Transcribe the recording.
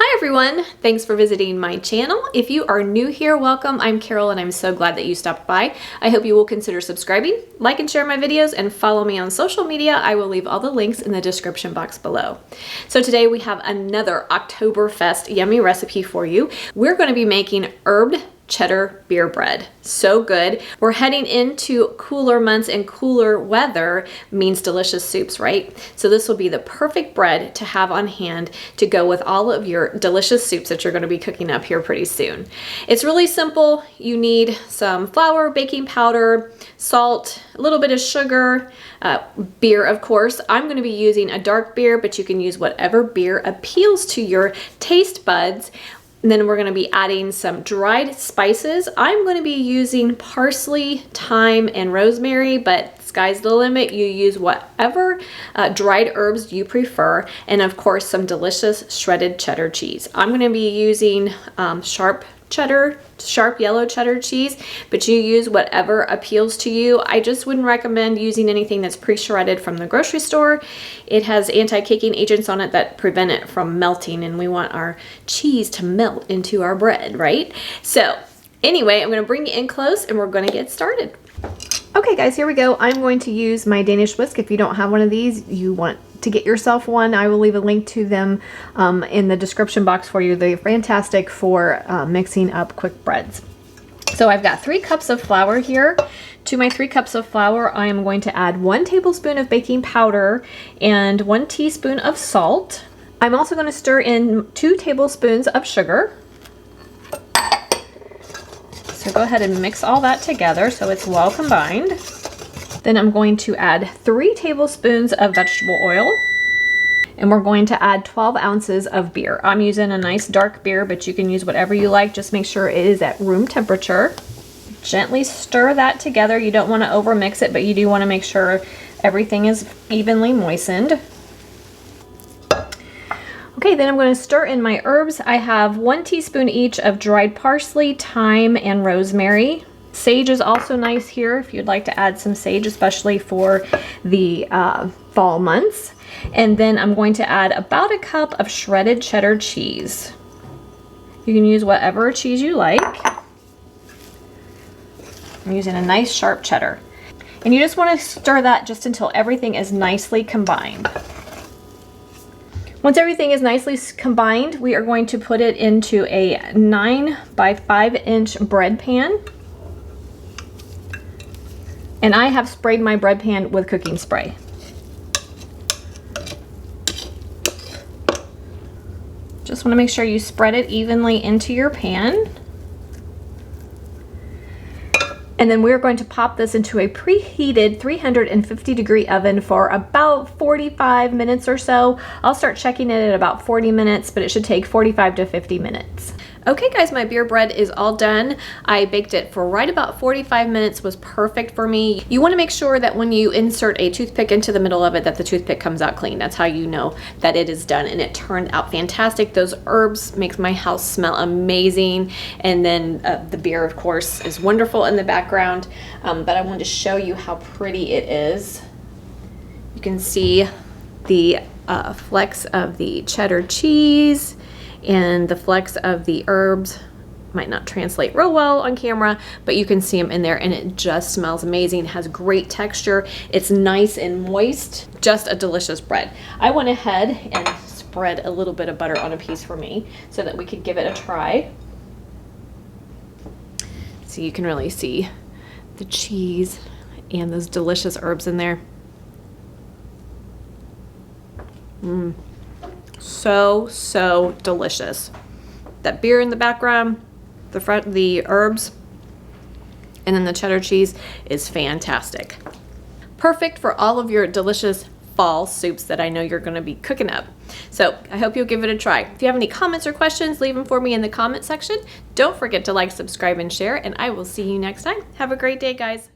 Hi everyone, thanks for visiting my channel. If you are new here, welcome. I'm Carol and I'm so glad that you stopped by. I hope you will consider subscribing, like and share my videos, and follow me on social media. I will leave all the links in the description box below. So today we have another Oktoberfest yummy recipe for you. We're going to be making herbed cheddar beer bread. So good. We're heading into cooler months, and cooler weather means delicious soups, right? So this will be the perfect bread to have on hand to go with all of your delicious soups that you're going to be cooking up here pretty soon. It's really simple. You need some flour, baking powder, salt, a little bit of sugar, beer, of course. I'm going to be using a dark beer, but you can use whatever beer appeals to your taste buds. And then we're going to be adding some dried spices. I'm going to be using parsley, thyme, and rosemary, but sky's the limit. You use whatever dried herbs you prefer. And of course, some delicious shredded cheddar cheese. I'm going to be using sharp yellow cheddar cheese, but you use whatever appeals to you. I just wouldn't recommend using anything that's pre-shredded from the grocery store. It has anti-caking agents on it that prevent it from melting, and we want our cheese to melt into our bread, right? So anyway, I'm going to bring you in close and we're going to get started. Okay guys, here we go. I'm going to use my Danish whisk. If you don't have one of these, you want to get yourself one, I will leave a link to them in the description box for you. They're fantastic for mixing up quick breads. So I've got 3 cups of flour here. To my 3 cups of flour, I am going to add 1 tablespoon of baking powder and 1 teaspoon of salt. I'm also going to stir in 2 tablespoons of sugar. So go ahead and mix all that together so it's well combined. Then I'm going to add 3 tablespoons of vegetable oil, and we're going to add 12 ounces of beer. I'm using a nice dark beer, but you can use whatever you like. Just make sure it is at room temperature. Gently stir that together. You don't want to overmix it, but you do want to make sure everything is evenly moistened. Okay, then I'm going to stir in my herbs. I have 1 teaspoon each of dried parsley, thyme, and rosemary. Sage is also nice here if you'd like to add some sage, especially for the fall months. And then I'm going to add about 1 cup of shredded cheddar cheese. You can use whatever cheese you like. I'm using a nice sharp cheddar. And you just want to stir that just until everything is nicely combined. Once everything is nicely combined, we are going to put it into a 9 by 5 inch bread pan. And I have sprayed my bread pan with cooking spray. Just want to make sure you spread it evenly into your pan. And then we're going to pop this into a preheated 350 degree oven for about 45 minutes or so. I'll start checking it at about 40 minutes, but it should take 45 to 50 minutes. Okay guys, my beer bread is all done. I baked it for right about 45 minutes, was perfect for me. You want to make sure that when you insert a toothpick into the middle of it, that the toothpick comes out clean. That's how you know that it is done, and it turned out fantastic. Those herbs makes my house smell amazing, and then the beer, of course, is wonderful in the background, but I wanted to show you how pretty it is. You can see the flecks of the cheddar cheese and the flecks of the herbs. Might not translate real well on camera, but you can see them in there, and it just smells amazing. It has great texture. It's nice and moist. Just a delicious bread. I went ahead and spread a little bit of butter on a piece for me so that we could give it a try. So you can really see the cheese and those delicious herbs in there. So delicious. That beer in the background, the herbs, and then the cheddar cheese is fantastic. Perfect for all of your delicious fall soups that I know you're going to be cooking up. So I hope you'll give it a try. If you have any comments or questions, leave them for me in the comment section. Don't forget to like, subscribe, and share, and I will see you next time. Have a great day, guys.